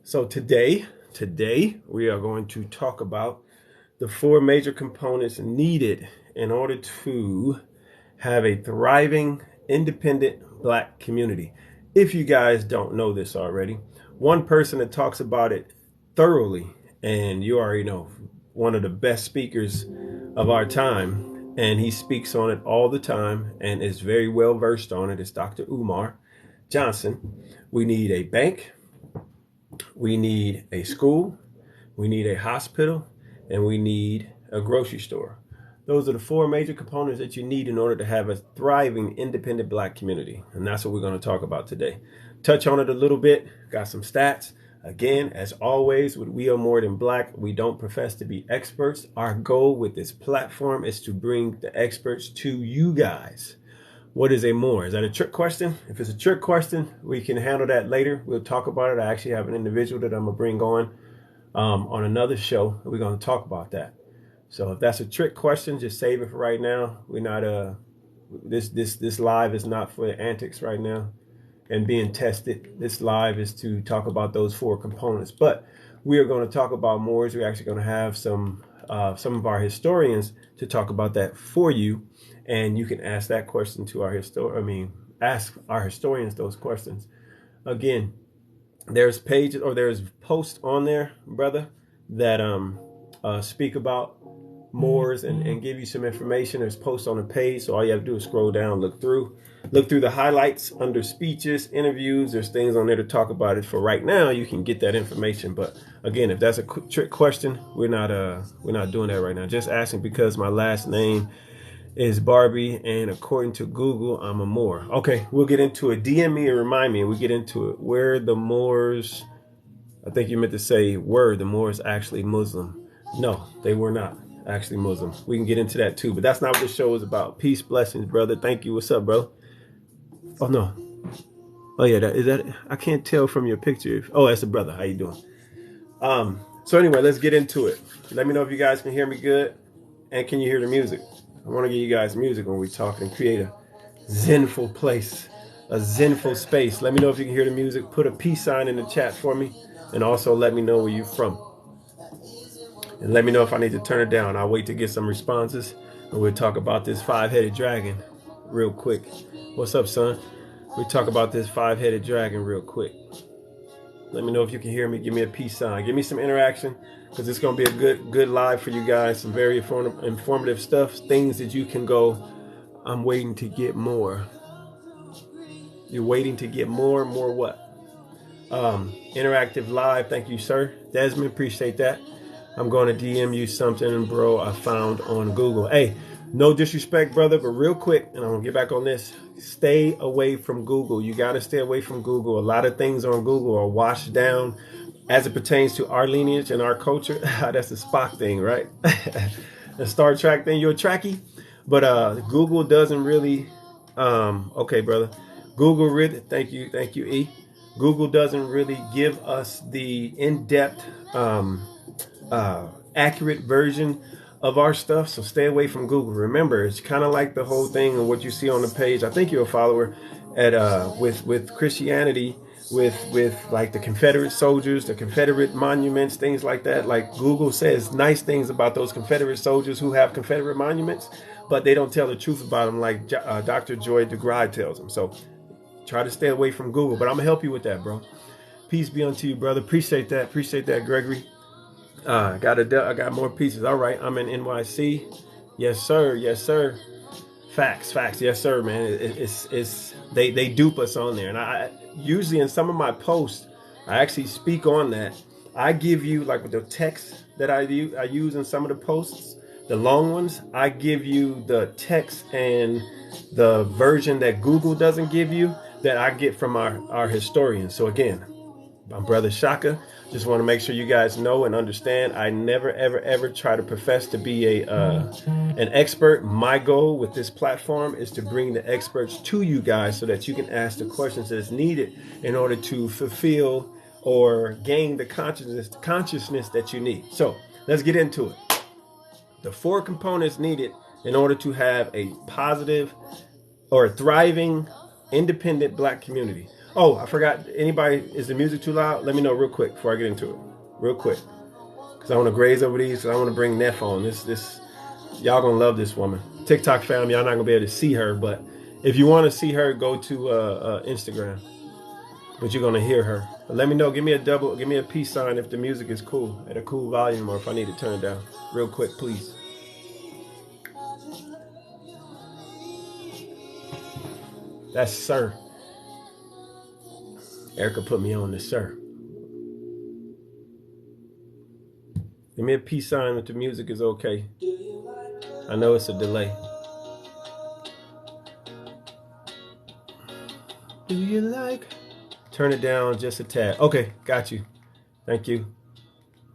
So today we are going to talk about the four major components needed in order to have a thriving, independent Black community. If you guys don't know this already, one person that talks about it thoroughly, and you already know, one of the best speakers of our time, and he speaks on it all the time and is very well versed on it, is Dr. Umar Johnson. We need a bank, we need a school, we need a hospital, and we need a grocery store. Those are the four major components that you need in order to have a thriving, independent Black community. And that's what we're going to talk about today. Touch on it a little bit, got some stats. Again, as always, with We Are More Than Black, we don't profess to be experts. Our goal with this platform is to bring the experts to you guys. What is a more? Is that a trick question? If it's a trick question, we can handle that later. We'll talk about it. I actually have an individual that I'm going to bring on another show. We're going to talk about that. So if that's a trick question, just save it for right now. We're not this live is not for antics right now and being tested. This live is to talk about those four components. But we are going to talk about more. We're actually going to have some of our historians to talk about that for you, and you can ask that question to our ask our historians those questions. Again, there's pages or there's posts on there, brother, that speak about Moors and give you some information. There's posts on the page, so all you have to do is scroll down, look through the highlights under speeches, interviews. There's things on there to talk about it. For right now, you can get that information. But again, if that's a trick question, we're not doing that right now. Just asking because my last name is Barbie, and according to Google, I'm a Moor. Okay, we'll get into it. DM me and remind me, and we get into it. Where the Moors, I think you meant to say, were the Moors actually Muslim? No, they were not actually Muslim. We can get into that too, but that's not what the show is about. Peace, blessings, brother. Thank you. What's up, bro? Oh no. Oh yeah, is that? I can't tell from your picture. Oh, that's a brother. How you doing? So anyway, let's get into it. Let me know if you guys can hear me good, and can you hear the music? I want to give you guys music when we talk and create a zenful place, a zenful space. Let me know if you can hear the music. Put a peace sign in the chat for me, and also let me know where you're from. And let me know if I need to turn it down. I'll wait to get some responses, and we'll talk about this five-headed dragon real quick. What's up, son? We'll talk about this five-headed dragon real quick. Let me know if you can hear me. Give me a peace sign. Give me some interaction, because it's going to be a good live for you guys. Some very informative stuff. Things that you can go, I'm waiting to get more. You're waiting to get more what? Interactive live. Thank you, sir. Desmond, appreciate that. I'm going to DM you something, bro, I found on Google. Hey, no disrespect, brother, but real quick, and I'm going to get back on this. Stay away from Google. You got to stay away from Google. A lot of things on Google are washed down as it pertains to our lineage and our culture. That's the Spock thing, right? The Star Trek thing. You're a Trekkie? But Google doesn't really... okay, brother. Google really... Thank you, E. Google doesn't really give us the in-depth... accurate version of our stuff, so stay away from Google. Remember, it's kind of like the whole thing of what you see on the page. I think you're a follower at with Christianity, with like the Confederate soldiers, the Confederate monuments, things like that. Like Google says nice things about those Confederate soldiers who have Confederate monuments, but they don't tell the truth about them like Dr. Joy DeGruy tells them. So try to stay away from Google, but I'm gonna help you with that, bro. Peace be unto you, brother. Appreciate that, Gregory. I got more pieces. All right, I'm in NYC. Yes, sir. Facts. Yes, sir, man. It's they dupe us on there, and I usually in some of my posts, I actually speak on that. I give you like with the text that I use in some of the posts, the long ones. I give you the text and the version that Google doesn't give you, that I get from our historians. So again, I'm Brother Shaka. Just want to make sure you guys know and understand. I never, ever try to profess to be an expert. My goal with this platform is to bring the experts to you guys so that you can ask the questions that's needed in order to fulfill or gain the consciousness that you need. So let's get into it. The four components needed in order to have a positive or a thriving, independent Black community. Oh, I forgot. Anybody, is the music too loud? Let me know real quick before I get into it. Real quick. Because I want to graze over these. Because I want to bring Neff on. Y'all going to love this woman. TikTok fam, y'all not going to be able to see her. But if you want to see her, go to Instagram. But you're going to hear her. But let me know. Give me a peace sign if the music is cool. At a cool volume, or if I need to turn it down. Real quick, please. That's Sir. Erica put me on this, Sir. Give me a peace sign if the music is okay. I know it's a delay. Do you like? Turn it down just a tad. Okay, got you. Thank you.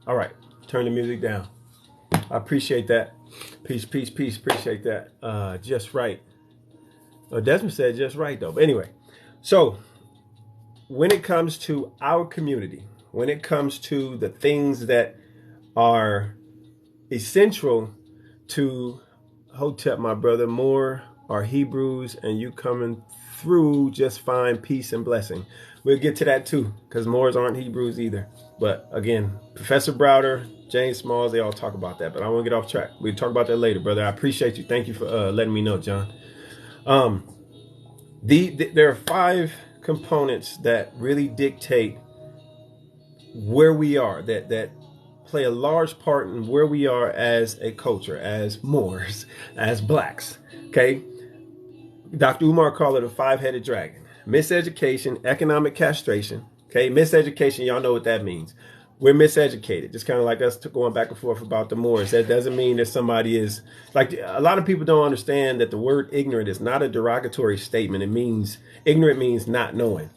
All right, turn the music down. I appreciate that. Peace, peace, peace. Appreciate that. Just right. Desmond said just right, though. But anyway, so when it comes to our community, when it comes to the things that are essential to Hotep, my brother, more are Hebrews, and you coming through just fine, peace and blessing. We'll get to that too, because Moors aren't Hebrews either. But again, Professor Browder, James Smalls, they all talk about that. But I won't get off track. We'll talk about that later, brother. I appreciate you. Thank you for letting me know, John. There are 5 components that really dictate where we are, that play a large part in where we are as a culture, as Moors, as blacks. Okay, Dr. Umar called it a 5-headed dragon. Miseducation, economic castration. Okay, miseducation, y'all know what that means. We're miseducated, just kind of like us going back and forth about the Moors. That doesn't mean that somebody is, like, a lot of people don't understand that the word ignorant is not a derogatory statement. It means, ignorant means not knowing.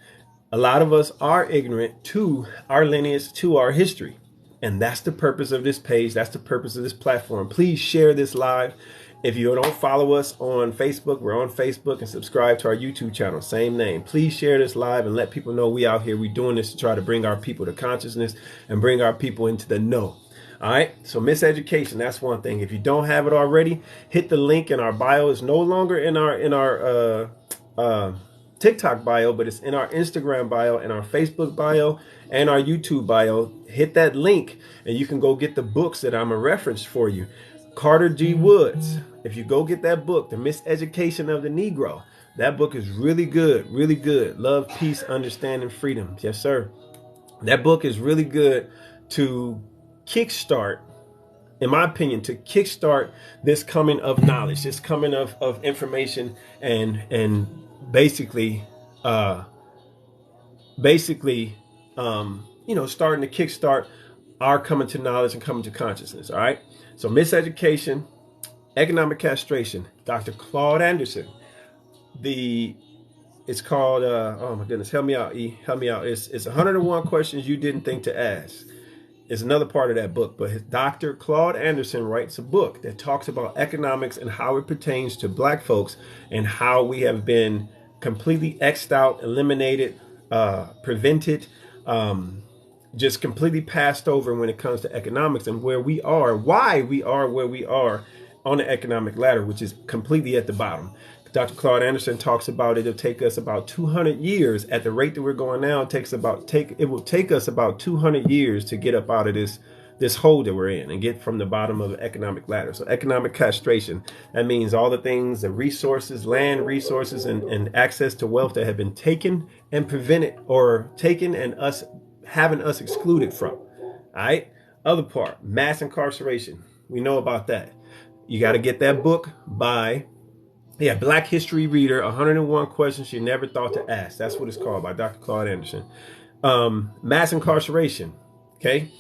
A lot of us are ignorant to our lineage, to our history. And that's the purpose of this page. That's the purpose of this platform. Please share this live. If you don't follow us on Facebook, we're on Facebook, and subscribe to our YouTube channel. Same name. Please share this live and let people know we out here. We're doing this to try to bring our people to consciousness and bring our people into the know. All right. So miseducation, that's one thing. If you don't have it already, hit the link in our bio. It's no longer in our TikTok bio, but it's in our Instagram bio, and our Facebook bio, and our YouTube bio. Hit that link and you can go get the books that I'm a reference for you. Carter G. Woods. If you go get that book, The Miseducation of the Negro, that book is really good, really good. Love, Peace, Understanding, Freedom. Yes, sir. That book is really good to kickstart, in my opinion, to kickstart this coming of knowledge, this coming of information, and basically, starting to kickstart our coming to knowledge and coming to consciousness. All right. So miseducation, economic castration, Dr. Claude Anderson. It's called, oh my goodness, help me out, E. Help me out. It's 101 questions you didn't think to ask. It's another part of that book. But Dr. Claude Anderson writes a book that talks about economics and how it pertains to black folks, and how we have been completely X'd out, eliminated, prevented, just completely passed over when it comes to economics, and why we are where we are on the economic ladder, which is completely at the bottom. Dr. Claude Anderson talks about it'll take us about 200 years at the rate that we're going now. It will take us about 200 years to get up out of this hole that we're in and get from the bottom of the economic ladder. So economic castration, that means all the things, the resources, land resources, and access to wealth that have been taken and prevented, or taken and having us excluded from. All right. Other part, mass incarceration. We know about that. You got to get that book by Black History Reader, 101 Questions You Never Thought to Ask. That's what it's called, by Dr. Claude Anderson. Mass incarceration. Okay.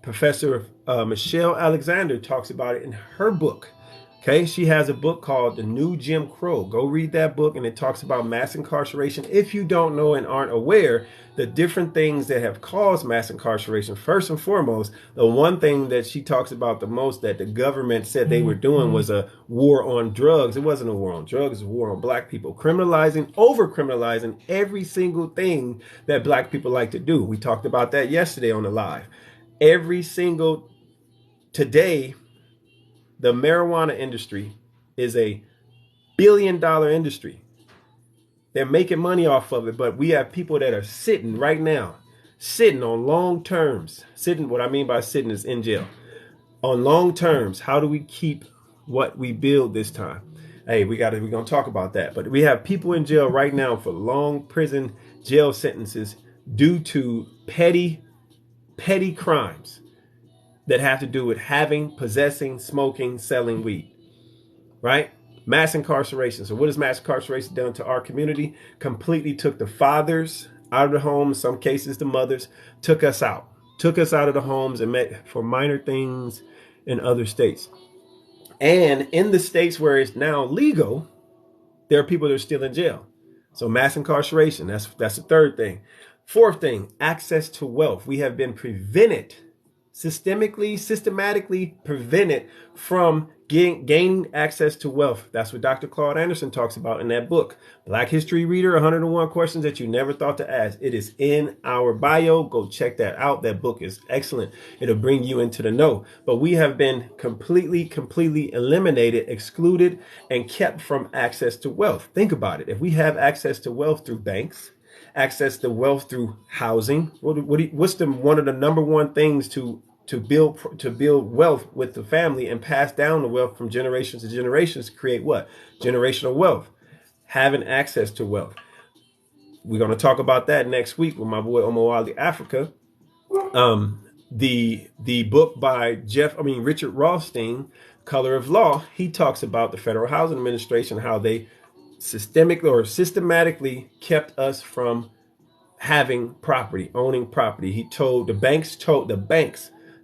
Professor Michelle Alexander talks about it in her book. Okay, she has a book called The New Jim Crow. Go read that book, and it talks about mass incarceration. If you don't know and aren't aware, the different things that have caused mass incarceration. First and foremost, the one thing that she talks about the most that the government said they were doing was a war on drugs. It wasn't a war on drugs, it was a war on black people. Over-criminalizing every single thing that black people like to do. We talked about that yesterday on the live. Today, the marijuana industry is a $1 billion industry. They're making money off of it, but we have people that are sitting right now, sitting on long terms. Sitting, what I mean by sitting is in jail. On long terms, how do we keep what we build this time? Hey, we're gonna talk about that. But we have people in jail right now for long prison jail sentences due to petty crimes that have to do with having, possessing, smoking, selling weed, right? Mass incarceration. So what has mass incarceration done to our community? Completely took the fathers out of the home, in some cases the mothers, took us out of the homes and met for minor things in other states. And in the states where it's now legal, there are people that are still in jail. So mass incarceration, that's the third thing. Fourth thing, access to wealth. We have been prevented, systematically prevented from gaining access to wealth. That's what Dr. Claude Anderson talks about in that book, Black History Reader, 101 Questions That You Never Thought to Ask. It is in our bio. Go check that out. That book is excellent. It'll bring you into the know. But we have been completely eliminated, excluded, and kept from access to wealth. Think about it. If we have access to wealth through banks, access to wealth through housing, what's one of the number one things to build wealth with the family and pass down the wealth from generations to generations to create what? Generational wealth. Having access to wealth. We're going to talk about that next week with my boy Aust NeferKa. The book by Richard Rothstein, Color of Law, he talks about the Federal Housing Administration, how they systematically kept us from having property, owning property.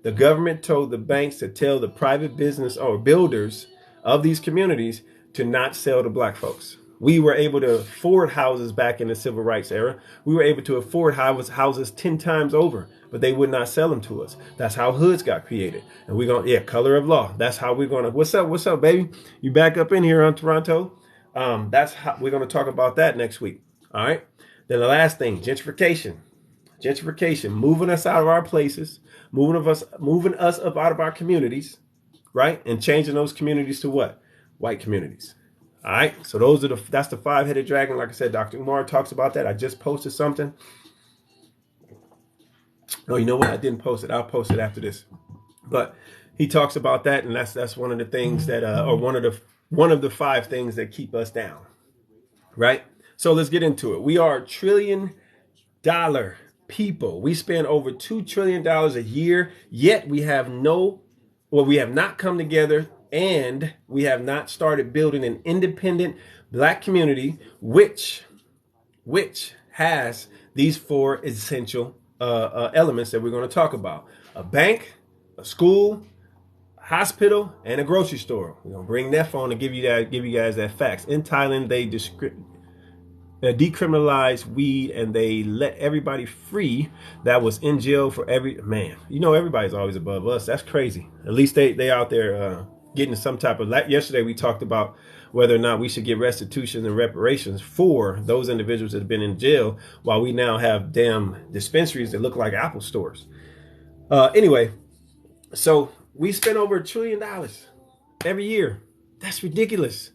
The government told the banks to tell the private business or builders of these communities to not sell to black folks. We were able to afford houses back in the civil rights era. We were able to afford houses 10 times over, but they would not sell them to us. That's how hoods got created. And we're going, Color of Law. That's how we're going to, what's up, baby? You back up in here on Toronto? That's how we're going to talk about that next week. All right. Then the last thing, gentrification, moving us out of our places, moving us up out of our communities, right? And changing those communities to what? White communities. All right. So that's the five-headed dragon. Like I said, Dr. Umar talks about that. I just posted something. No, you know what? I didn't post it. I'll post it after this. But he talks about that, and that's one of the things that, or one of the five things that keep us down, right? So let's get into it. We are $1 trillion people. We spend over $2 trillion a year, yet we have not come together, and we have not started building an independent black community, which has these four essential elements that we're going to talk about: a bank, a school, hospital, and a grocery store. We're gonna bring Nef on to give you guys that facts. In Thailand, they decriminalized weed and they let everybody free that was in jail for man. You know, everybody's always above us. That's crazy. At least they out there getting some type of. Yesterday we talked about whether or not we should get restitution and reparations for those individuals that have been in jail, while we now have damn dispensaries that look like Apple stores. Anyway, so we spend over $1 trillion every year. That's ridiculous.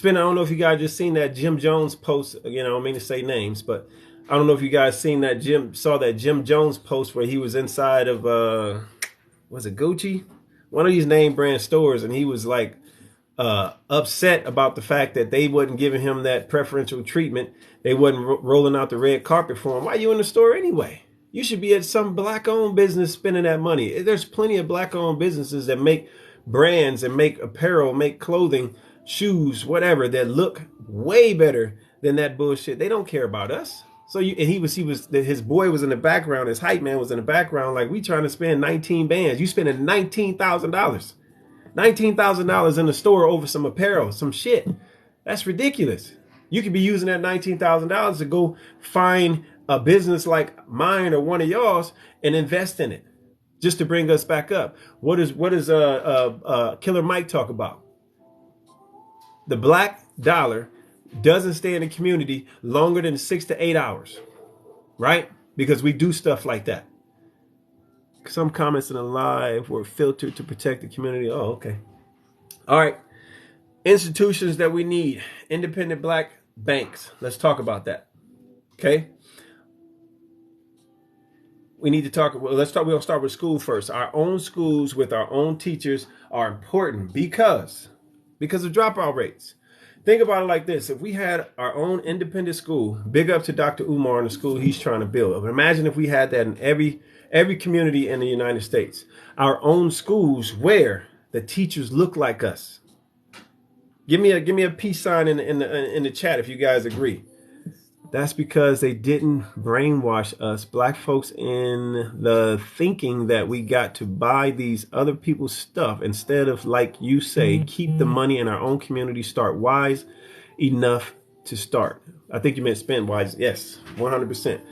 I don't know if you guys just seen that Jim Jones post. Again, I don't mean to say names, but I don't know if you guys saw that Jim Jones post where he was inside of, was it Gucci? One of these name brand stores, and he was like upset about the fact that they wasn't giving him that preferential treatment. They wasn't rolling out the red carpet for him. Why are you in the store anyway? You should be at some black-owned business spending that money. There's plenty of black-owned businesses that make brands and make apparel, make clothing, shoes, whatever, that look way better than that bullshit. They don't care about us. So his boy was in the background. His hype man was in the background. Like, we trying to spend 19 bands. You spending $19,000, $19,000 in the store over some apparel, some shit. That's ridiculous. You could be using that $19,000 to go find a business like mine or one of y'all's and invest in it, just to bring us back up. What does Killer Mike talk about? The black dollar doesn't stay in the community longer than 6 to 8 hours, right? Because we do stuff like that. Some comments in the live were filtered to protect the community. Oh, okay. All right. Institutions that we need. Independent black banks. Let's talk about that. Okay. We need to talk. Well, let's talk. We'll start with school first. Our own schools with our own teachers are important because of dropout rates. Think about it like this: if we had our own independent school, big up to Dr. Umar and the school he's trying to build. Imagine if we had that in every community in the United States. Our own schools where the teachers look like us. Give me a peace sign in the chat if you guys agree. That's because they didn't brainwash us black folks in the thinking that we got to buy these other people's stuff instead of, like you say, keep the money in our own community, start wise enough to start. I think you meant spend wise. Yes, 100%.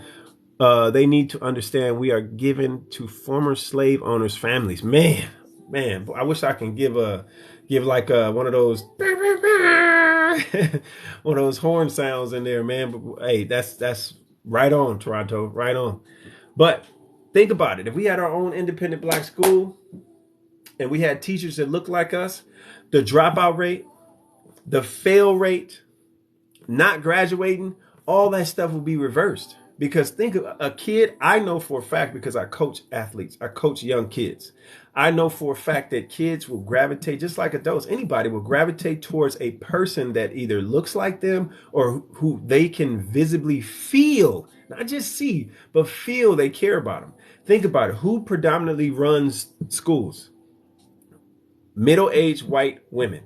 They need to understand we are given to former slave owners' families. Man, I wish I can give like one of those one of those horn sounds in there, man. But hey, that's right on, Toronto, right on. But think about it. If we had our own independent black school and we had teachers that looked like us, the dropout rate, the fail rate, not graduating, all that stuff will be reversed. Because think of a kid, I know for a fact, because I coach athletes, I coach young kids. I know for a fact that kids will gravitate, just like adults, anybody will gravitate towards a person that either looks like them or who they can visibly feel, not just see, but feel they care about them. Think about it. Who predominantly runs schools? Middle-aged white women.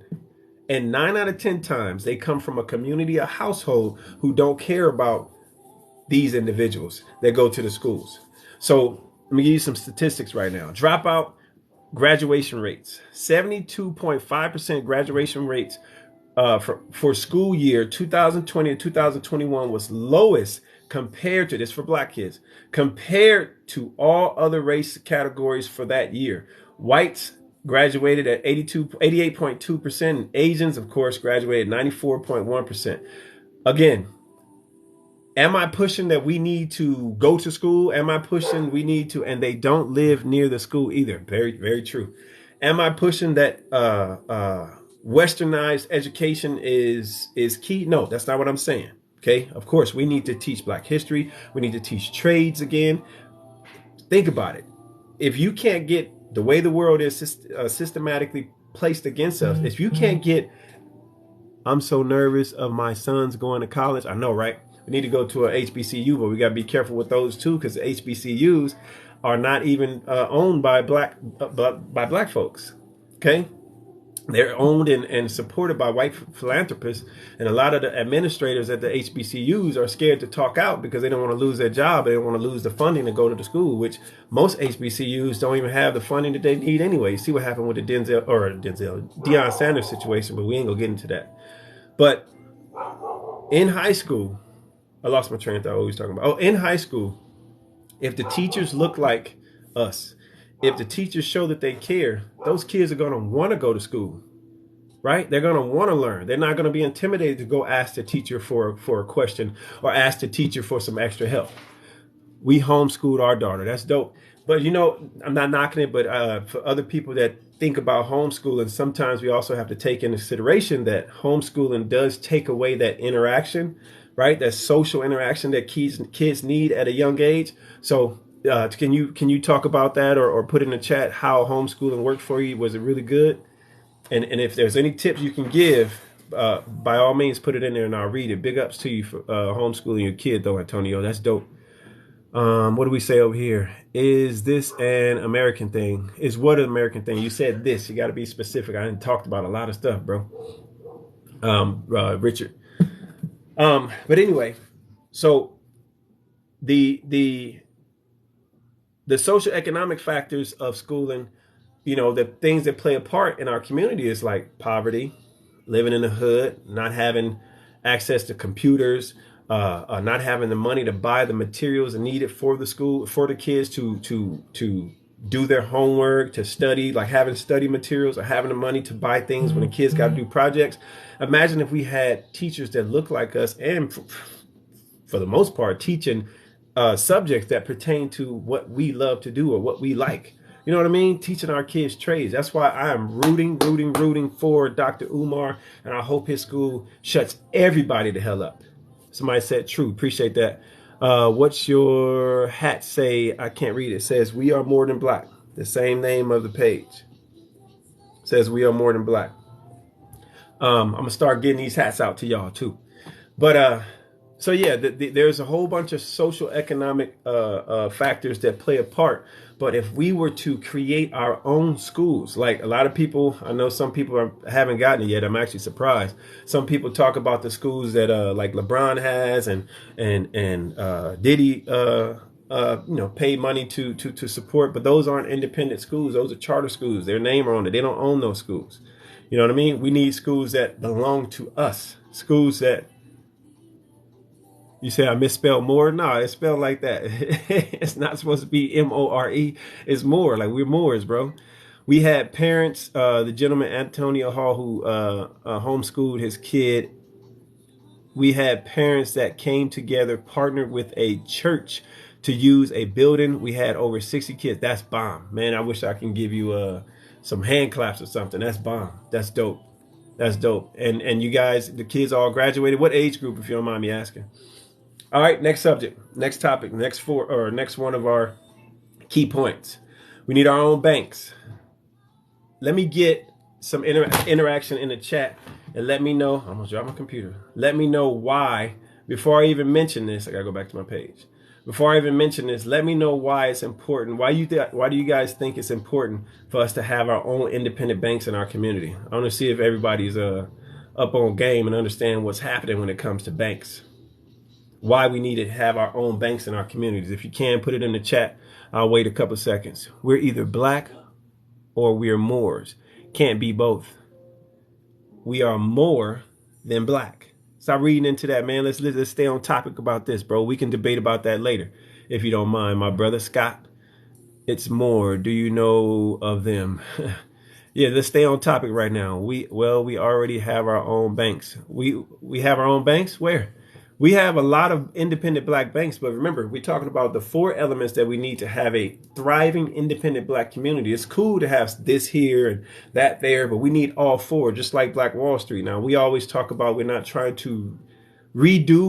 And 9 out of 10 times they come from a community, a household who don't care about these individuals that go to the schools. So let me give you some statistics right now. Dropout graduation rates, 72.5% graduation rates for school year 2020 and 2021 was lowest compared to this for black kids, compared to all other race categories for that year. Whites graduated at 88.2%, and Asians, of course, graduated 94.1%. Again, am I pushing that we need to go to school? Am I pushing we need to, and they don't live near the school either? Very, very true. Am I pushing that westernized education is key? No, that's not what I'm saying. Okay, of course, we need to teach black history. We need to teach trades again. Think about it. If you can't get the way the world is systematically placed against us, if you can't get, I'm so nervous of my sons going to college. I know, right? We need to go to a HBCU, but we got to be careful with those too, because HBCUs are not even owned by black folks. Okay, they're owned and supported by white philanthropists, and a lot of the administrators at the HBCUs are scared to talk out because they don't want to lose their job. They don't want to lose the funding to go to the school, which most HBCUs don't even have the funding that they need anyway. You see what happened with the Deion Sanders situation, but we ain't gonna get into that. But in high school, I lost my train of thought. What was talking about? Oh, in high school, if the teachers look like us, if the teachers show that they care, those kids are going to want to go to school, right? They're going to want to learn. They're not going to be intimidated to go ask the teacher for a question or ask the teacher for some extra help. We homeschooled our daughter. That's dope. But, you know, I'm not knocking it, but for other people that think about homeschooling, sometimes we also have to take into consideration that homeschooling does take away that interaction, right? That social interaction that kids need at a young age. So can you talk about that or put in the chat how homeschooling worked for you? Was it really good? And if there's any tips you can give, by all means, put it in there and I'll read it. Big ups to you for homeschooling your kid, though, Antonio. That's dope. What do we say over here? Is this an American thing? Is what an American thing? You said this. You got to be specific. I didn't talk about a lot of stuff, bro. Richard. But anyway, so the social economic factors of schooling, you know, the things that play a part in our community is like poverty, living in the hood, not having access to computers, not having the money to buy the materials needed for the school, for the kids to do their homework, to study, like having study materials or having the money to buy things when the kids got to do projects. Imagine if we had teachers that look like us and for the most part teaching subjects that pertain to what we love to do or what we like. You know what I mean? Teaching our kids trades. That's why I am rooting for Dr. Umar, and I hope his school shuts everybody the hell up. Somebody said true. Appreciate that. What's your hat say? I can't read it. It says we are more than black. The same name of the page. It says we are more than black. I'm gonna start getting these hats out to y'all too. But so yeah, there's a whole bunch of social economic factors that play a part. But if we were to create our own schools, like a lot of people, I know some people haven't gotten it yet. I'm actually surprised. Some people talk about the schools that like LeBron has and Diddy paid money to support, but those aren't independent schools. Those are charter schools. Their name are on it. They don't own those schools. You know what I mean? We need schools that belong to us. Schools that, you say I misspelled more? No, it's spelled like that. It's not supposed to be M-O-R-E. It's more. Like, we're Moors, bro. We had parents, the gentleman Antonio Hall, who homeschooled his kid. We had parents that came together, partnered with a church to use a building. We had over 60 kids. That's bomb. Man, I wish I can give you some hand claps or something. That's bomb. That's dope. That's dope. And you guys, the kids all graduated. What age group, if you don't mind me asking? All right, next subject, next topic, next one of our key points. We need our own banks. Let me get some interaction in the chat and let me know. I almost dropped my computer. Let me know why, before I even mention this, I gotta go back to my page. Before I even mention this, let me know why it's important. Why do you guys think it's important for us to have our own independent banks in our community? I want to see if everybody's up on game and understand what's happening when it comes to banks. Why we need to have our own banks in our communities. If you can, put it in the chat. I'll wait a couple seconds. We're either black or we're Moors. Can't be both. We are more than black. Stop reading into that, man. Let's stay on topic about this, bro. We can debate about that later, if you don't mind. My brother Scott, it's more. Do you know of them? Yeah, let's stay on topic right now. We already have our own banks. We have our own banks? Where? We have a lot of independent black banks, but remember, we're talking about the 4 elements that we need to have a thriving independent black community. It's cool to have this here and that there, but we need all 4, just like Black Wall Street. Now, we always talk about we're not trying to redo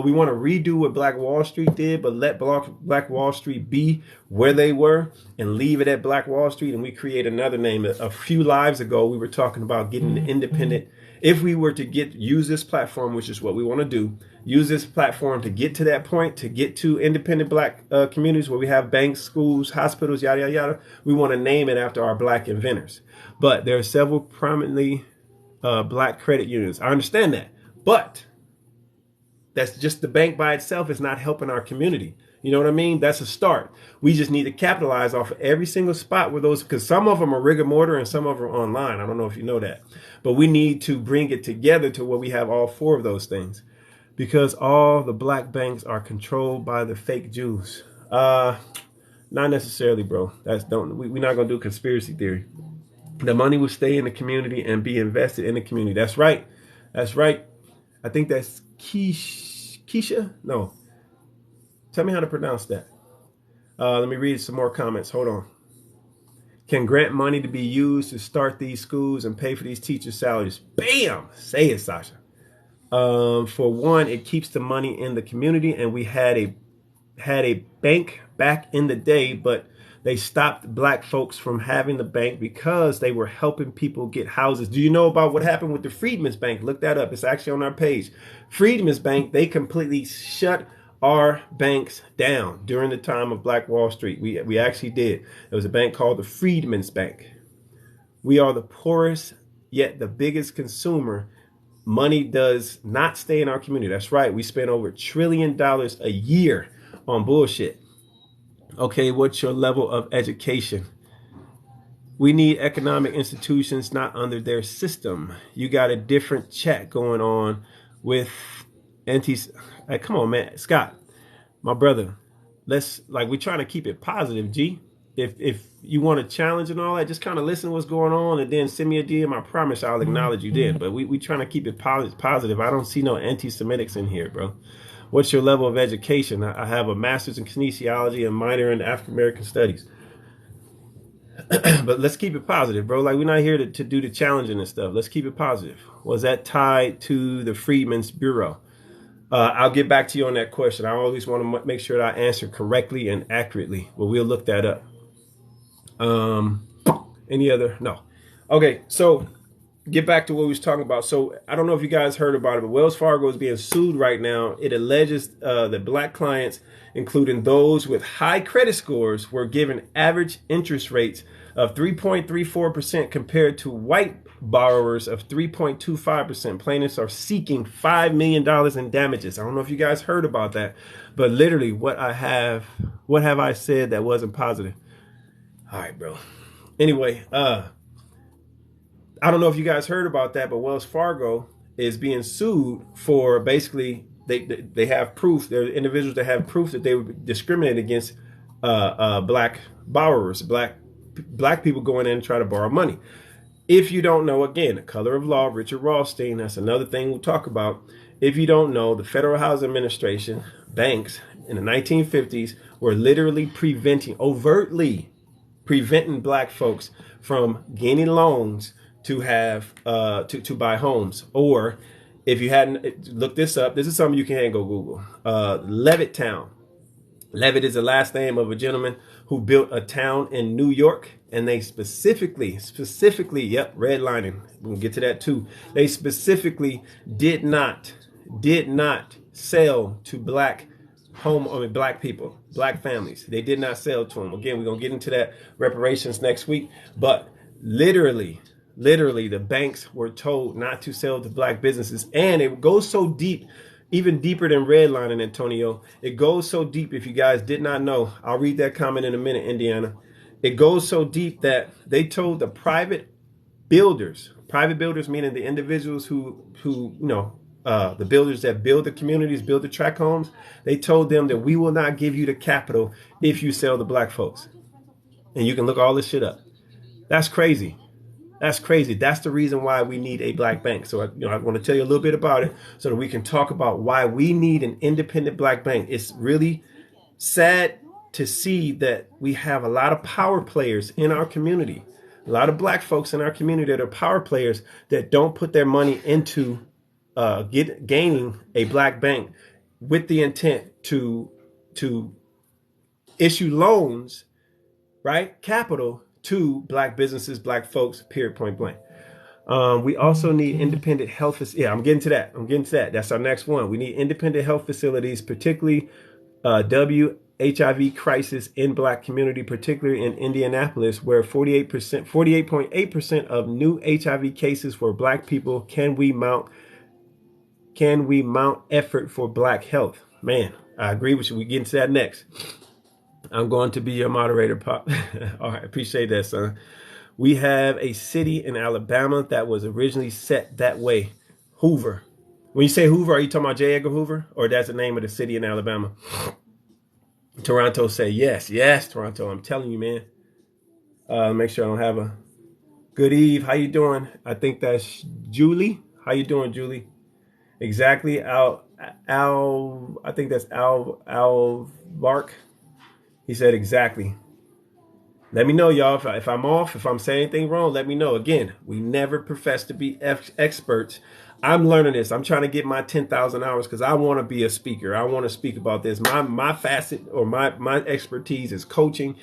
we want to redo what Black Wall Street did, but let Black Wall Street be where they were and leave it at Black Wall Street, and we create another name. A few lives ago, we were talking about getting the independent. If we were to use this platform, which is what we want to do, use this platform to get to that point, to get to independent black communities where we have banks, schools, hospitals, yada, yada, yada. We want to name it after our black inventors. But there are several prominently black credit unions. I understand that. But that's just the bank by itself is not helping our community. You know what I mean? That's a start. We just need to capitalize off of every single spot where those, because some of them are rigor mortar and some of them are online. I don't know if you know that. But we need to bring it together to where we have all 4 of those things. Because all the black banks are controlled by the fake Jews. Not necessarily, bro. We're not gonna do conspiracy theory. The money will stay in the community and be invested in the community. That's right. That's right. I think that's Keisha. No. Tell me how to pronounce that. Let me read some more comments. Hold on. Can grant money to be used to start these schools and pay for these teachers' salaries. Bam! Say it, Sasha. For one, it keeps the money in the community, and we had a bank back in the day, but they stopped black folks from having the bank because they were helping people get houses. Do you know about what happened with the Freedmen's Bank? Look that up. It's actually on our page. Freedmen's Bank, they completely shut our banks down during the time of Black Wall Street. We actually did. There was a bank called the Freedmen's Bank. We are the poorest, yet the biggest consumer. Money does not stay in our community. That's right. We spend over $1 trillion a year on bullshit. Okay, what's your level of education? We need economic institutions not under their system. You got a different chat going on with antis. Hey, come on, man. Scott, my brother, we're trying to keep it positive, G. If you want a challenge and all that, just kind of listen to what's going on and then send me a DM. I promise I'll acknowledge you then. But we trying to keep it positive. I don't see no anti-Semitics in here, bro. What's your level of education? I have a master's in kinesiology and minor in African American studies. But let's keep it positive, bro. Like, we're not here to do the challenging and stuff. Let's keep it positive. Was that tied to the Freedmen's Bureau? I'll get back to you on that question. I always want to make sure that I answer correctly and accurately, but we'll look that up. Any other? No. Okay, so get back to what we was talking about. So I don't know if you guys heard about it, but Wells Fargo is being sued right now. It alleges that black clients, including those with high credit scores, were given average interest rates of 3.34% compared to white borrowers of 3.25%. Plaintiffs are seeking $5 million in damages. I don't know if you guys heard about that, but literally what have I said that wasn't positive? All right, bro. Anyway, I don't know if you guys heard about that, but Wells Fargo is being sued for basically they have proof. There are individuals that have proof that they were discriminated against black borrowers, black people going in and try to borrow money. If you don't know, again, the color of law, Richard Rothstein, that's another thing we'll talk about. If you don't know, the Federal Housing Administration, banks in the 1950s were literally overtly preventing black folks from gaining loans to have to buy homes. Or if you hadn't looked this up, this is something you can go Google. Levittown. Levitt is the last name of a gentleman who built a town in New York, and they specifically, yep, redlining. We'll get to that too. They specifically did not sell to black people, black families. They did not sell to them. Again, we're gonna get into that reparations next week. But literally, the banks were told not to sell to black businesses, and it goes so deep. Even deeper than redlining, Antonio. It goes so deep, if you guys did not know. I'll read that comment in a minute, Indiana. It goes so deep that they told the private builders meaning the individuals who the builders that build the communities, build the tract homes, they told them that we will not give you the capital if you sell to black folks. And you can look all this shit up. That's crazy. That's crazy. That's the reason why we need a black bank. So I want to tell you a little bit about it so that we can talk about why we need an independent black bank. It's really sad to see that we have a lot of power players in our community, a lot of black folks in our community that are power players that don't put their money into gaining a black bank with the intent to issue loans, right? Capital to black businesses, black folks, period, point blank. We also need independent health. I'm getting to that. That's our next one. We need independent health facilities, particularly HIV crisis in black community, particularly in Indianapolis, where 48.8% of new HIV cases for black people. Can we mount effort for black health? Man, I agree with you. We get into that next. I'm going to be your moderator, Pop. All right, appreciate that, son. We have a city in Alabama that was originally set that way. Hoover. When you say Hoover, are you talking about J. Edgar Hoover? Or that's the name of the city in Alabama? Toronto say yes. Yes, Toronto. I'm telling you, man. Make sure I don't have a good eve. How you doing? I think that's Julie. How you doing, Julie? Exactly. I think that's Al Bark. He said exactly. Let me know, y'all. If I'm off, if I'm saying anything wrong, let me know. Again, we never profess to be experts. I'm learning this. I'm trying to get my 10,000 hours because I want to be a speaker. I want to speak about this. My facet or my expertise is coaching,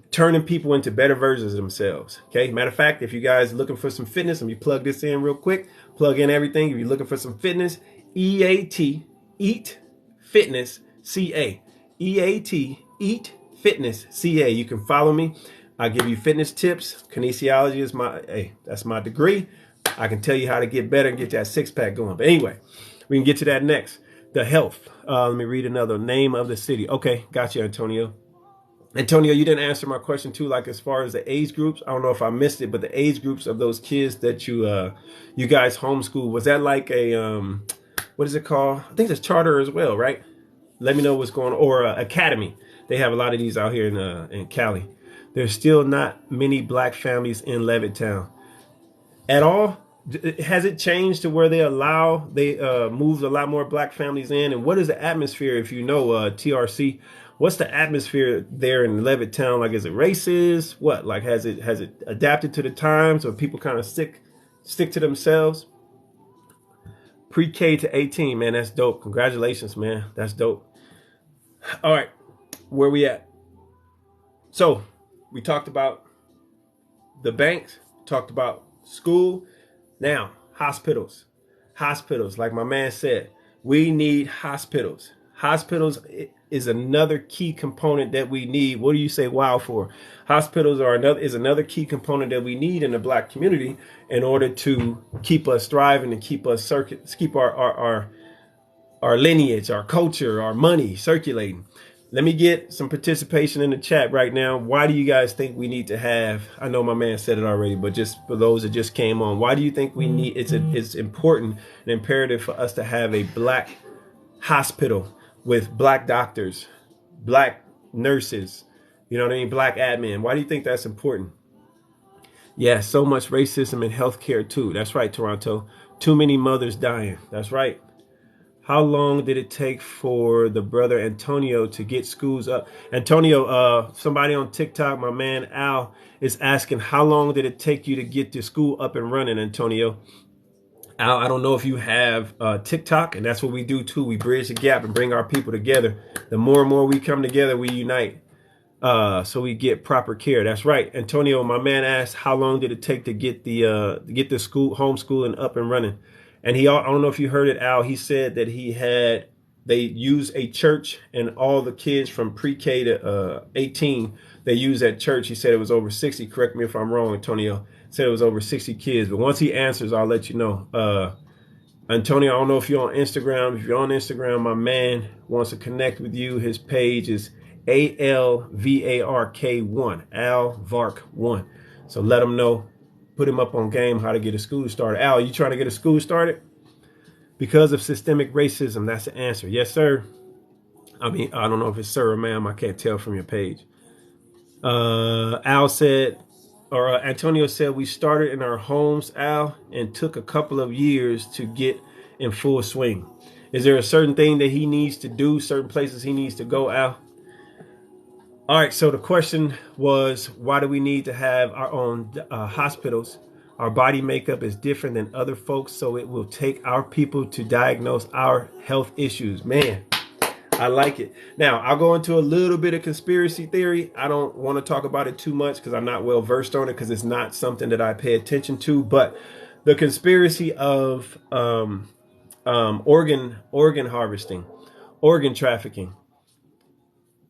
turning people into better versions of themselves. Okay. Matter of fact, if you guys are looking for some fitness, let me plug this in real quick. Plug in everything. If you're looking for some fitness, EAT, Eat Fitness, CA. EAT, Eat Fitness, CA. You can follow me. I give you fitness tips. Kinesiology is that's my degree. I can tell you how to get better and get that six-pack going. But anyway, we can get to that next. The health. Let me read another name of the city. Okay, got you, Antonio. Antonio, you didn't answer my question too, like as far as the age groups. I don't know if I missed it, but the age groups of those kids that you guys homeschool, was that like a what is it called? I think it's charter as well, right? Let me know what's going on. Or academy. They have a lot of these out here in Cali. There's still not many black families in Levittown at all. Has it changed to where they moved a lot more black families in? And what is the atmosphere, if you know, TRC? what's the atmosphere there in Levittown? Like, is it racist? What, like, has it adapted to the times, or people kind of stick to themselves? Pre-K to 18, man, that's dope. Congratulations, man. That's dope. All right, where we at? So we talked about the banks, talked about school. Now, hospitals. Hospitals, like my man said, we need hospitals. Hospitals is another key component that we need. What do you say wow for? Hospitals is another key component that we need in the Black community in order to keep us thriving and keep us keep our lineage, our culture, our money circulating. Let me get some participation in the chat right now. Why do you guys think we need to have, I know my man said it already, but just for those that just came on, why do you think we need, it's important and imperative for us to have a Black hospital with Black doctors, Black nurses, you know what I mean, Black admin? Why do you think that's important? Yeah, so much racism in healthcare too. That's right, Toronto. Too many mothers dying. That's right. How long did it take for the brother Antonio to get schools up? Antonio, somebody on TikTok, my man Al, is asking, how long did it take you to get the school up and running, Antonio? Al, I don't know if you have TikTok, and that's what we do too. We bridge the gap and bring our people together. The more and more we come together, we unite. So we get proper care. That's right. Antonio, my man asked, how long did it take to get the school homeschooling up and running? And I don't know if you heard it, Al, he said that they use a church, and all the kids from pre-K to 18, they use that church. He said it was over 60. Correct me if I'm wrong, Antonio. Said it was over 60 kids. But once he answers, I'll let you know. Antonio, I don't know if you're on Instagram. If you're on Instagram, my man wants to connect with you. His page is ALVARK1, ALVARK1. So let him know. Put him up on game how to get a school started. Al, you trying to get a school started? Because of systemic racism, that's the answer. Yes, sir. I mean, I don't know if it's sir or ma'am. I can't tell from your page. Al said, or Antonio said, we started in our homes, Al, and took a couple of years to get in full swing. Is there a certain thing that he needs to do, certain places he needs to go, Al? All right, so the question was, why do we need to have our own hospitals? Our body makeup is different than other folks, so it will take our people to diagnose our health issues. Man, I like it. Now, I'll go into a little bit of conspiracy theory. I don't want to talk about it too much because I'm not well versed on it, because it's not something that I pay attention to. But the conspiracy of organ harvesting, organ trafficking.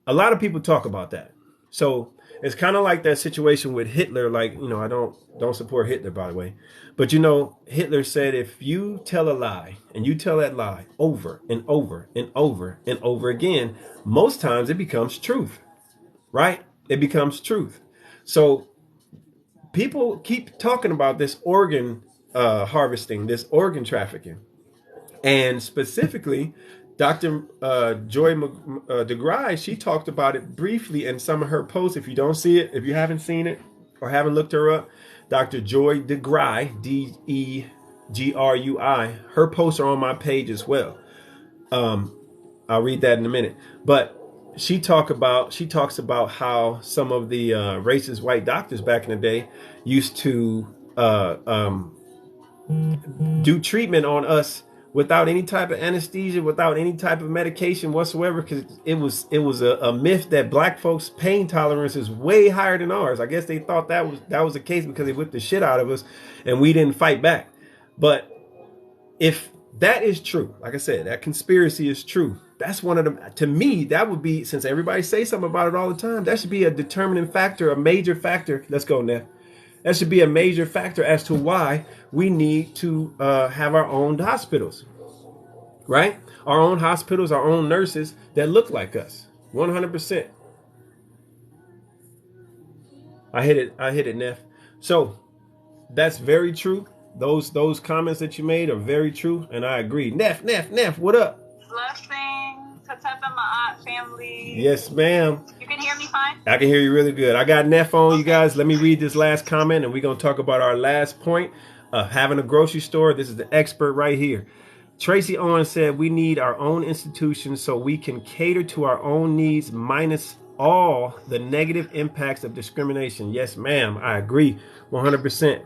A lot of people talk about that. So it's kind of like that situation with Hitler. Like, you know, I don't support Hitler, by the way. But, you know, Hitler said, if you tell a lie and you tell that lie over and over and over and over again, most times it becomes truth, right? It becomes truth. So people keep talking about this organ harvesting, this organ trafficking. And specifically, Dr. Joy DeGry, she talked about it briefly in some of her posts. If you don't see it, if you haven't seen it or haven't looked her up, Dr. Joy DeGry, DeGrui, her posts are on my page as well. I'll read that in a minute. But she talks about how some of the racist white doctors back in the day used to do treatment on us without any type of anesthesia, without any type of medication whatsoever, because it was a myth that Black folks' pain tolerance is way higher than ours. I guess they thought that was the case because they whipped the shit out of us and we didn't fight back. But if that is true, like I said, that conspiracy is true, that's one of them. To me, that would be, since everybody says something about it all the time, that should be a determining factor, a major factor. Let's go, Neff. That should be a major factor as to why we need to have our own hospitals, right? Our own hospitals, our own nurses that look like us, 100%. I hit it, Neff. So that's very true. Those comments that you made are very true, and I agree. Neff, what up? Blessings to Tep and my aunt family. Yes, ma'am. You can hear me fine? I can hear you really good. I got Neff on, you guys. Let me read this last comment, and we're going to talk about our last point of having a grocery store. This is the expert right here. Tracy Owens said we need our own institutions so we can cater to our own needs minus all the negative impacts of discrimination. Yes, ma'am. I agree 100%.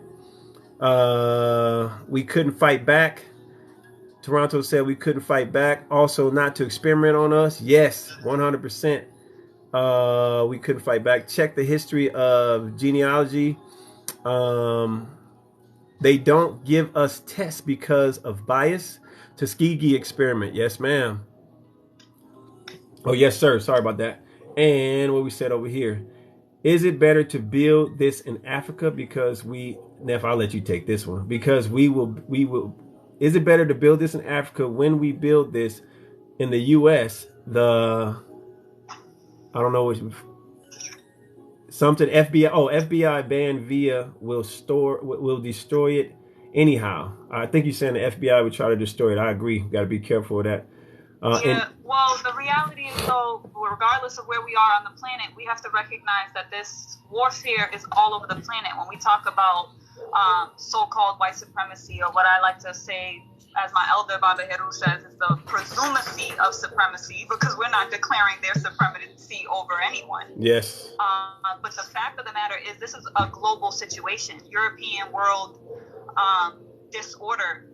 We couldn't fight back. Toronto said we couldn't fight back. Also, not to experiment on us. Yes, 100%. We couldn't fight back. Check the history of genealogy. They don't give us tests because of bias. Tuskegee experiment. Yes, ma'am. Oh, yes, sir. Sorry about that. And what we said over here. Is it better to build this in Africa because Neff, I'll let you take this one. Because we will, is it better to build this in Africa when we build this in the U.S.? I don't know what, something FBI, FBI ban via will destroy it anyhow. I think you're saying the FBI would try to destroy it. I agree. Got to be careful of that. Well, the reality is, though, regardless of where we are on the planet, we have to recognize that this warfare is all over the planet. When we talk about so-called white supremacy, or what I like to say, as my elder Baba Heru says, is the presumacy of supremacy, because we're not declaring their supremacy over anyone. Yes. But the fact of the matter is, this is a global situation. European world disorder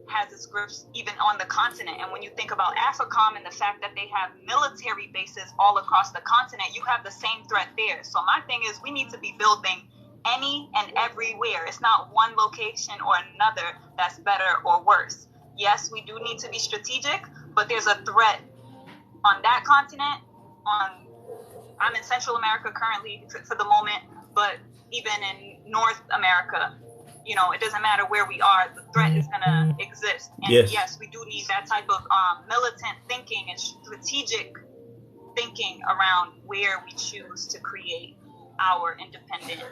has its grips even on the continent. And when you think about AFRICOM and the fact that they have military bases all across the continent, you have the same threat there. So my thing is, we need to be building any and everywhere. It's not one location or another that's better or worse. Yes, we do need to be strategic, but there's a threat on that continent. I'm in Central America currently for the moment, but even in North America, it doesn't matter where we are, the threat is going to exist. And yes, we do need that type of militant thinking and strategic thinking around where we choose to create our independent,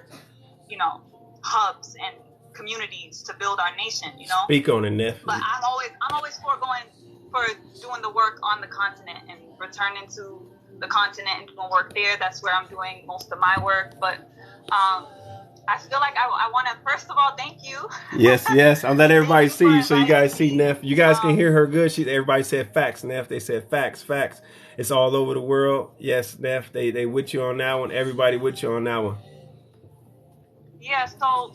hubs and communities to build our nation, Speak on it, Neff. But I'm always for doing the work on the continent and returning to the continent and doing work there. That's where I'm doing most of my work. But I feel like I want to, first of all, thank you. Yes. I'll let everybody see you so you guys see Neff. You guys can hear her good. Everybody said facts, Neff. They said facts. It's all over the world. Yes, Neff. They with you on that one. Everybody with you on that one. Yeah, so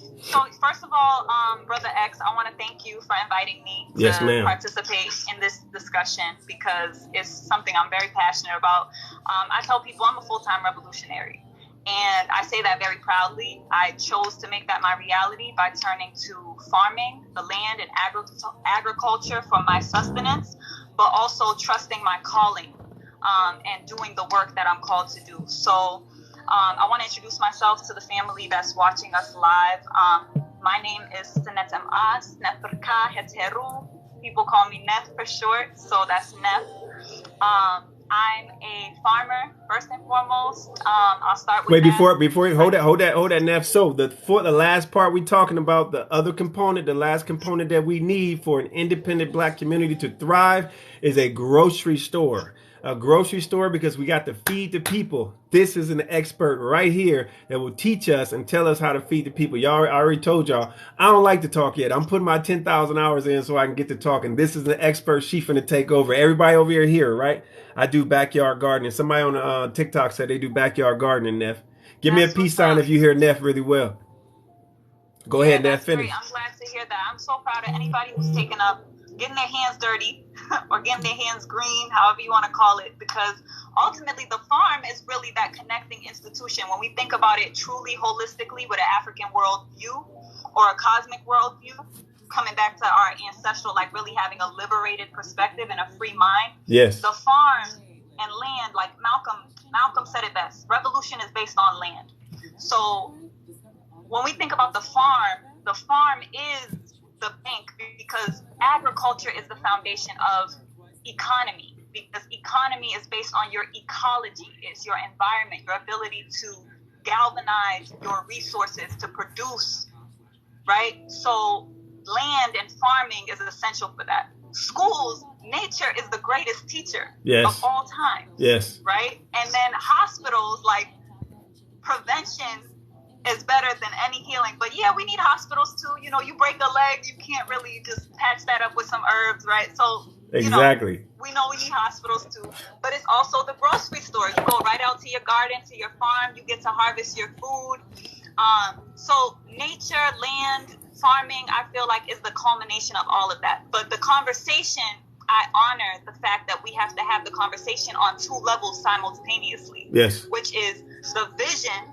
first of all, Brother X, I want to thank you for inviting me to participate in this discussion, because it's something I'm very passionate about. I tell people I'm a full-time revolutionary. And I say that very proudly. I chose to make that my reality by turning to farming, the land, and agriculture for my sustenance, but also trusting my calling and doing the work that I'm called to do. So I want to introduce myself to the family that's watching us live. My name is Aust NeferKa Heteru. People call me Nef for short, so that's Nef. I'm a farmer, first and foremost. I'll start with before hold that, Neff. So for the last part, we talking about the other component, the last component that we need for an independent Black community to thrive is a grocery store. A grocery store, because we got to feed the people. This is an expert right here that will teach us and tell us how to feed the people. I already told y'all, I don't like to talk yet. I'm putting my 10,000 hours in so I can get to talking. This is an expert. She finna take over. Everybody over here, right? I do backyard gardening. Somebody on TikTok said they do backyard gardening, Neff. Give me a peace sign if you hear Neff really well. Go ahead, Neff. Finish. I'm glad to hear that. I'm so proud of anybody who's taken up getting their hands dirty or getting their hands green, however you want to call it, because ultimately the farm is really that connecting institution. When we think about it truly holistically with an African worldview or a cosmic worldview, coming back to our ancestral, like really having a liberated perspective and a free mind. Yes. The farm and land, like Malcolm said it best, revolution is based on land. So when we think about the farm is the bank, because agriculture is the foundation of economy, because economy is based on your ecology. It's your environment, your ability to galvanize your resources to produce, right? So land and farming is essential for that. Schools, nature is the greatest teacher of all time. Yes. Right? And then hospitals, like prevention is better than any healing. But yeah, we need hospitals too. You know, you break a leg, you can't really just patch that up with some herbs, right? So exactly. We know we need hospitals too. But it's also the grocery store. You go right out to your garden, to your farm, you get to harvest your food. So nature, land, farming, I feel like is the culmination of all of that. But the conversation, I honor the fact that we have to have the conversation on two levels simultaneously. Yes. Which is the vision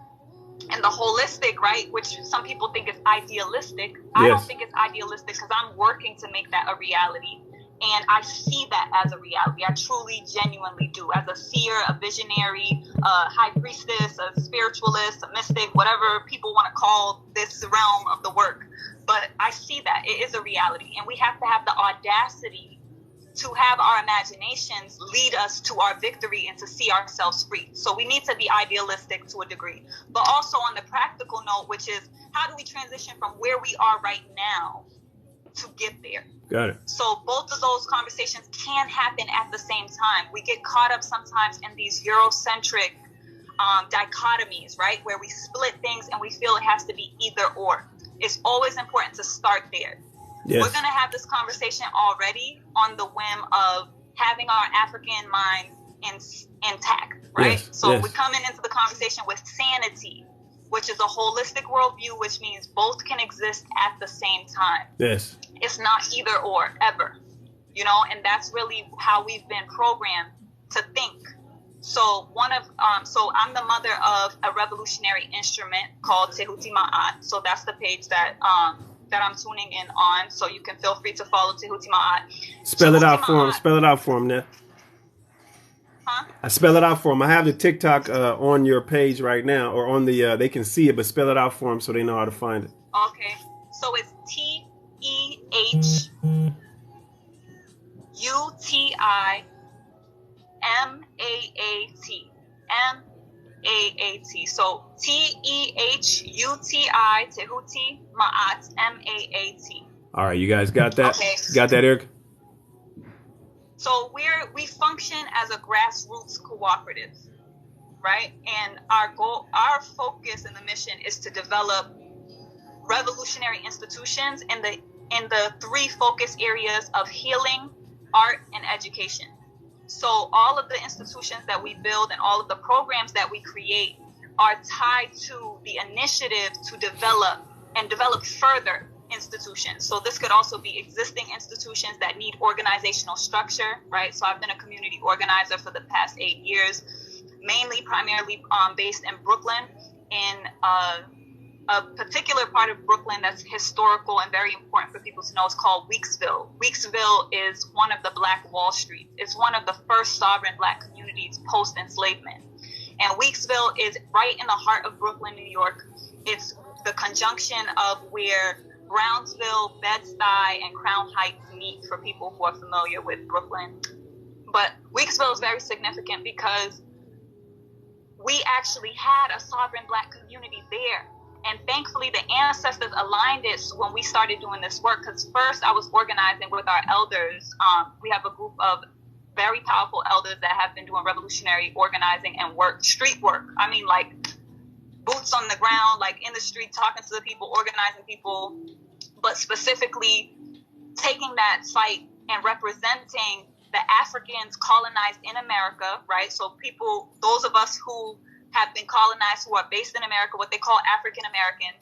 and the holistic, right? Which some people think is idealistic. Yes. I don't think it's idealistic because I'm working to make that a reality. And I see that as a reality. I truly, genuinely do. As a seer, a visionary, a high priestess, a spiritualist, a mystic, whatever people want to call this realm of the work. But I see that. It is a reality. And we have to have the audacity to have our imaginations lead us to our victory and to see ourselves free. So we need to be idealistic to a degree. But also on the practical note, which is how do we transition from where we are right now to get there? Got it. So both of those conversations can happen at the same time. We get caught up sometimes in these Eurocentric dichotomies, right? Where we split things and we feel it has to be either or. It's always important to start there. Yes. We're going to have this conversation already on the whim of having our African minds intact, right? Yes. So we're coming into the conversation with sanity, which is a holistic worldview, which means both can exist at the same time. Yes. It's not either or, ever. And that's really how we've been programmed to think. So so I'm the mother of a revolutionary instrument called Tehuti Ma'at. So that's the page that I'm tuning in on. So you can feel free to follow Tehuti Ma'at. Spell it out for him, Nef. Huh? I spell it out for them. I have the TikTok on your page right now, or on the they can see it, but spell it out for them so they know how to find it. Okay, so it's TEHUTIMAAT. MAAT. So TEHUTI Tehuti Ma'at MAAT. All right, you guys got that? Okay. Got that, Eric? So we function as a grassroots cooperative, right? And our focus and the mission is to develop revolutionary institutions in the three focus areas of healing, art, and education. So all of the institutions that we build and all of the programs that we create are tied to the initiative to develop further institutions. So this could also be existing institutions that need organizational structure, right? So I've been a community organizer for the past 8 years, primarily based in Brooklyn, in a particular part of Brooklyn that's historical and very important for people to know. It's called Weeksville. Weeksville is one of the Black Wall Street. It's one of the first sovereign Black communities post-enslavement. And Weeksville is right in the heart of Brooklyn, New York. It's the conjunction of where Brownsville, Bed-Stuy, and Crown Heights meet for people who are familiar with Brooklyn. But Weeksville is very significant because we actually had a sovereign Black community there. And thankfully, the ancestors aligned it when we started doing this work. Because first, I was organizing with our elders. We have a group of very powerful elders that have been doing revolutionary organizing and street work. I mean, like boots on the ground, like in the street, talking to the people, organizing people, but specifically taking that fight and representing the Africans colonized in America, right? So those of us who have been colonized, who are based in America, what they call African American,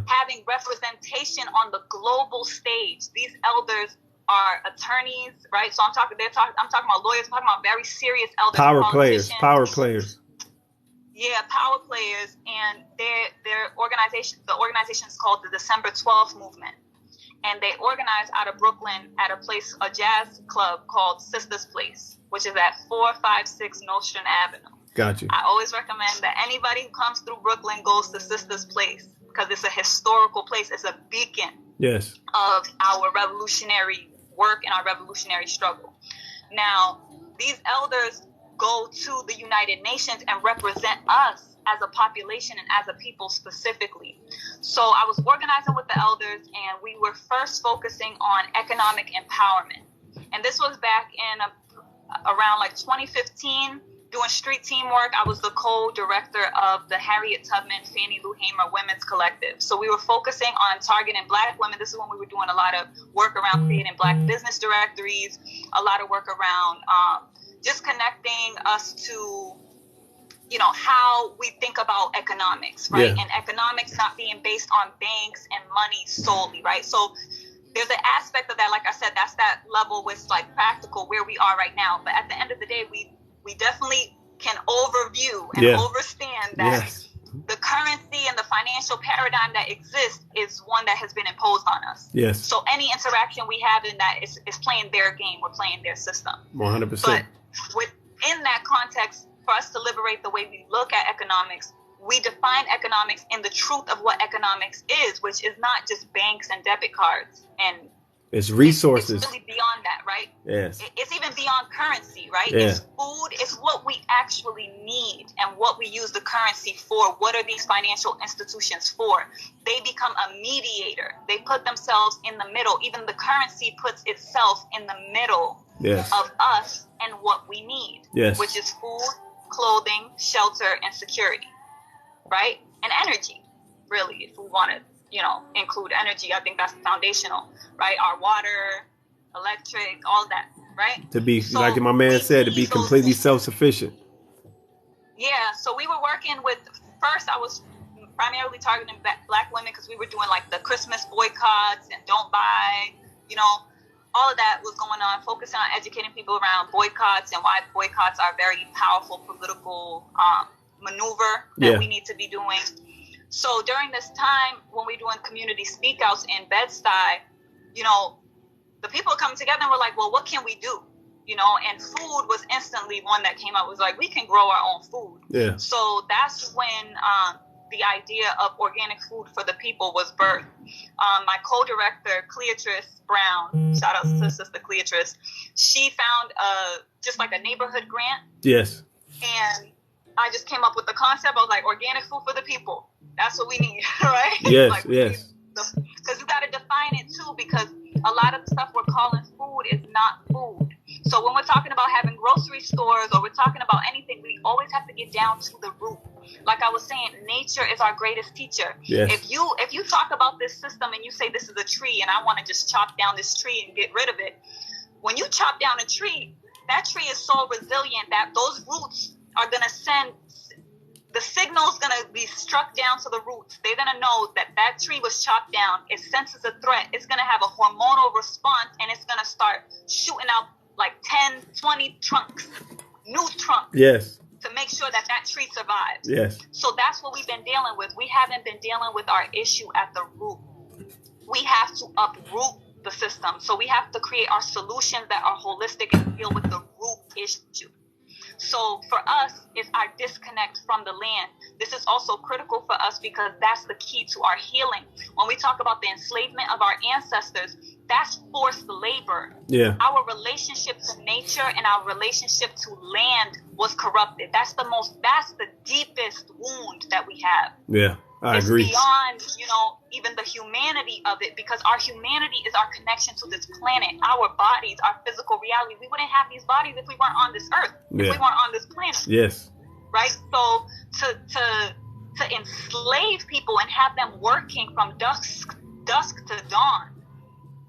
having representation on the global stage. These elders are attorneys, right? So I'm talking about lawyers, I'm talking about very serious elders. Power players. Yeah, power players, and their organization, the organization is called the December 12th Movement. And they organize out of Brooklyn at a jazz club called Sisters Place, which is at 456 Nostrand Avenue. Gotcha. I always recommend that anybody who comes through Brooklyn goes to Sisters Place because it's a historical place. It's a beacon of our revolutionary work and our revolutionary struggle. Now, these elders go to the United Nations and represent us as a population and as a people specifically. So I was organizing with the elders, and we were first focusing on economic empowerment. And this was back in around like 2015. doing street teamwork. I was the co-director of the Harriet Tubman Fannie Lou Hamer Women's Collective. So we were focusing on targeting Black women. This is when we were doing a lot of work around creating Black business directories, a lot of work around just connecting us to, you know, how we think about economics, right? And economics not being based on banks and money solely, right? So there's an aspect of that, like I said, that's that level with like practical where we are right now. But at the end of the day, we definitely can overview and understand that the currency and the financial paradigm that exists is one that has been imposed on us. Yes. So any interaction we have in that is playing their game. We're playing their system. 100%. But within that context, for us to liberate the way we look at economics, we define economics in the truth of what economics is, which is not just banks and debit cards. And it's resources. It's really beyond that, right? Yes. It's even beyond currency, right? Yeah. It's food. It's what we actually need and what we use the currency for. What are these financial institutions for? They become a mediator. They put themselves in the middle. Even the currency puts itself in the middle of us and what we need, which is food, clothing, shelter, and security, right? And energy, really, if we want to, you know, include energy. I think that's foundational, right? Our water, electric, all that, right? To be, so like my man said, to be completely self-sufficient. Yeah, so we were working with, first I was primarily targeting Black women because we were doing like the Christmas boycotts and don't buy, you know, all of that was going on, focusing on educating people around boycotts and why boycotts are a very powerful political maneuver that we need to be doing. So during this time, when we're doing community speakouts in Bed-Stuy, you know, the people come together and we're like, well, what can we do? You know, and food was instantly one that came up. It was like, we can grow our own food. Yeah. So that's when the idea of organic food for the people was birthed. My co-director, Cleatrice Brown, shout out to Sister Cleatrice, she found just like a neighborhood grant. Yes. And I just came up with the concept. I was like, organic food for the people. That's what we need, right? Yes, like yes. Because you got to define it too, because a lot of the stuff we're calling food is not food. So when we're talking about having grocery stores or we're talking about anything, we always have to get down to the root. Like I was saying, nature is our greatest teacher. Yes. If you talk about this system and you say this is a tree and I want to just chop down this tree and get rid of it, when you chop down a tree, that tree is so resilient that those roots are going to send, the signal's going to be struck down to the roots. They're going to know that that tree was chopped down. It senses a threat. It's going to have a hormonal response, and it's going to start shooting out like 10, 20 trunks, new trunks. Yes. To make sure that that tree survives. Yes. So that's what we've been dealing with. We haven't been dealing with our issue at the root. We have to uproot the system. So we have to create our solutions that are holistic and deal with the root issue. So for us, it's our disconnect from the land. This is also critical for us because that's the key to our healing. When we talk about the enslavement of our ancestors, that's forced labor. Yeah. Our relationship to nature and our relationship to land was corrupted. That's the deepest wound that we have. Yeah, I agree. It's beyond, you know, even the humanity of it, because our humanity is our connection to this planet, our bodies, our physical reality. We wouldn't have these bodies if we weren't on this earth, if we weren't on this planet. Yes. Right? So to enslave people and have them working from dusk to dawn,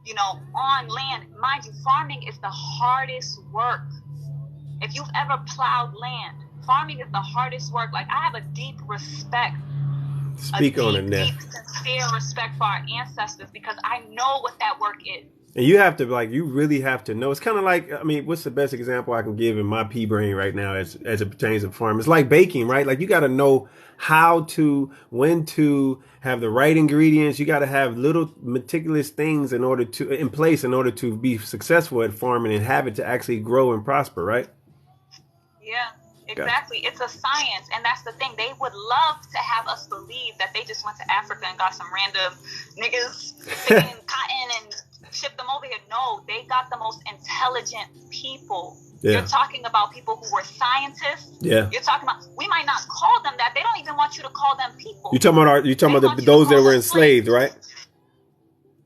you know, on land, mind you, farming is the hardest work. If you've ever plowed land, farming is the hardest work. Like, I have a deep respect. Deep, sincere respect for our ancestors because I know what that work is. And you have to, like, you really have to know. It's kind of like, I mean, what's the best example I can give in my pea brain right now as it pertains to farm? It's like baking, right? Like, you got to know how to, when to have the right ingredients. You got to have little meticulous things in place in order to be successful at farming and have it to actually grow and prosper, right? Yeah. Exactly. It's a science. And that's the thing. They would love to have us believe that they just went to Africa and got some random niggas picking cotton and shipped them over here. No, they got the most intelligent people. Yeah. You're talking about people who were scientists. Yeah. You're talking about, we might not call them that. They don't even want you to call them people. You're talking about those that were enslaved, right?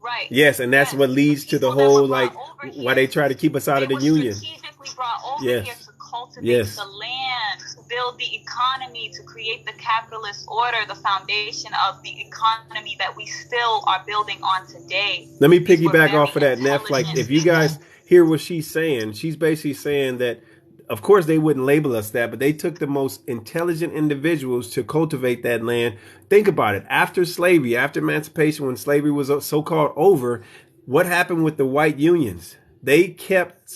Right. Yes, and that's what leads to the whole, like, why they try to keep us out of the union. Strategically brought over here to cultivate the land build the economy, to create the capitalist order, the foundation of the economy that we still are building on today. Let me piggyback off of that, Neff. Like, if you guys hear what she's saying, she's basically saying that, of course, they wouldn't label us that, but they took the most intelligent individuals to cultivate that land. Think about it. After slavery, after emancipation, when slavery was so-called over, what happened with the white unions? They kept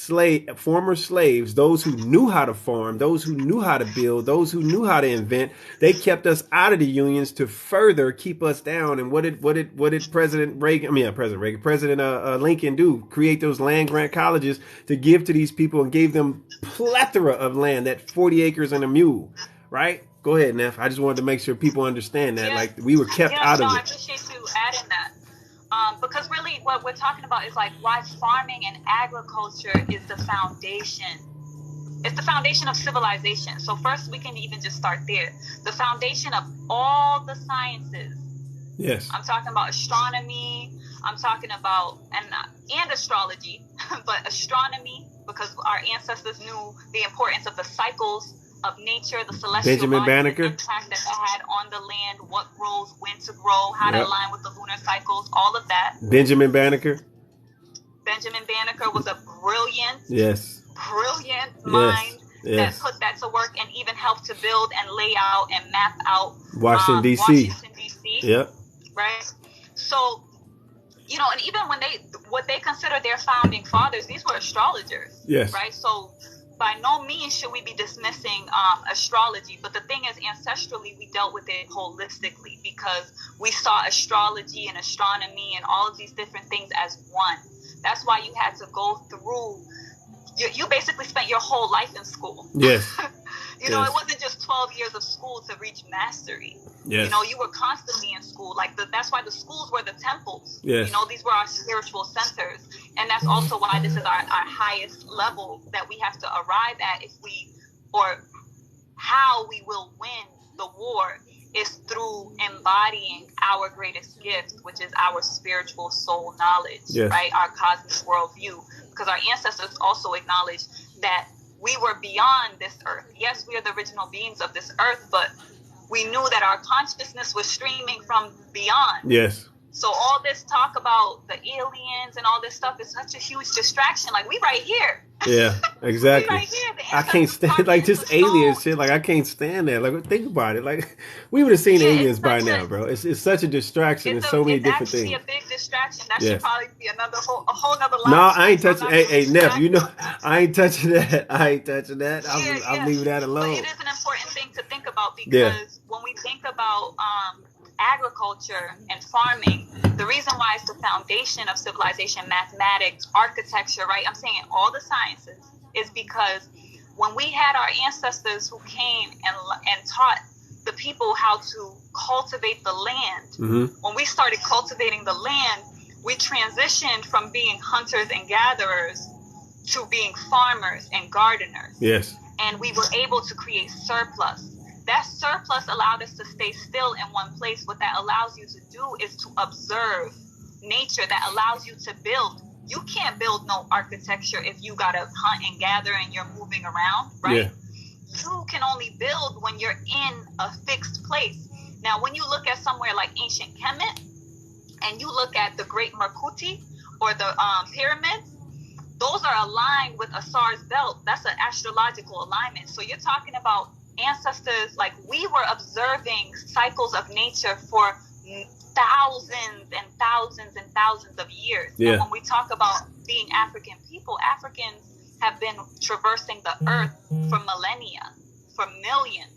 former slaves, those who knew how to farm, those who knew how to build, those who knew how to invent. They kept us out of the unions to further keep us down. And what did President Lincoln do? Create those land grant colleges to give to these people, and gave them plethora of land, that 40 acres and a mule, right? Go ahead, Neff. I just wanted to make sure people understand that, like, we were kept out of it. I appreciate you adding that. Because really what we're talking about is like why farming and agriculture is the foundation. It's the foundation of civilization. So first we can even just start there. The foundation of all the sciences. Yes. I'm talking about astronomy. I'm talking about, and astrology, but astronomy, because our ancestors knew the importance of the cycles of nature, the celestial bodies, the impact that they had on the land, what grows, when to grow, how to align with the lunar cycles, all of that. Benjamin Banneker was a brilliant mind that put that to work, and even helped to build and lay out and map out Washington, D.C. Yep. Right? So, you know, and even when what they consider their founding fathers, these were astrologers. Yes. Right? So by no means should we be dismissing astrology, but the thing is, ancestrally we dealt with it holistically, because we saw astrology and astronomy and all of these different things as one. That's why you had to go through, you basically spent your whole life in school. Yes. You know, it wasn't just 12 years of school to reach mastery. Yes. You know, you were constantly in school. Like, that's why the schools were the temples. Yes. You know, these were our spiritual centers. And that's also why this is our highest level that we have to arrive at, or how we will win the war is through embodying our greatest gift, which is our spiritual soul knowledge, right? Our cosmic worldview. Because our ancestors also acknowledged that we were beyond this earth. Yes, we are the original beings of this earth, but we knew that our consciousness was streaming from beyond. Yes. So all this talk about the aliens and all this stuff is such a huge distraction. Like, we right here. Yeah, exactly. We right here. I can't stand, like, this alien shit. Like, I can't stand that. Like, think about it. Like, we would have seen aliens by now, bro. It's such a distraction in so many different things. It's actually a big distraction. That should probably be a whole nother line. No, I ain't touching. Hey, Neff, you know, I ain't touching that. I'm leaving that alone. But it is an important thing to think about, because when we think about agriculture and farming, the reason why it's the foundation of civilization, mathematics, architecture, right? I'm saying all the sciences, is because when we had our ancestors who came and taught the people how to cultivate the land, when we started cultivating the land, we transitioned from being hunters and gatherers to being farmers and gardeners. Yes. And we were able to create surplus. That surplus allowed us to stay still in one place. What that allows you to do is to observe nature. That allows you to build. You can't build no architecture if you got to hunt and gather and you're moving around, right? Yeah. You can only build when you're in a fixed place. Now, when you look at somewhere like ancient Kemet, and you look at the Great Merkuti or the pyramids, those are aligned with Asar's belt. That's an astrological alignment. So you're talking about ancestors, like, we were observing cycles of nature for thousands and thousands and thousands of years. Yeah. And when we talk about being African people, Africans have been traversing the earth for millennia, for millions.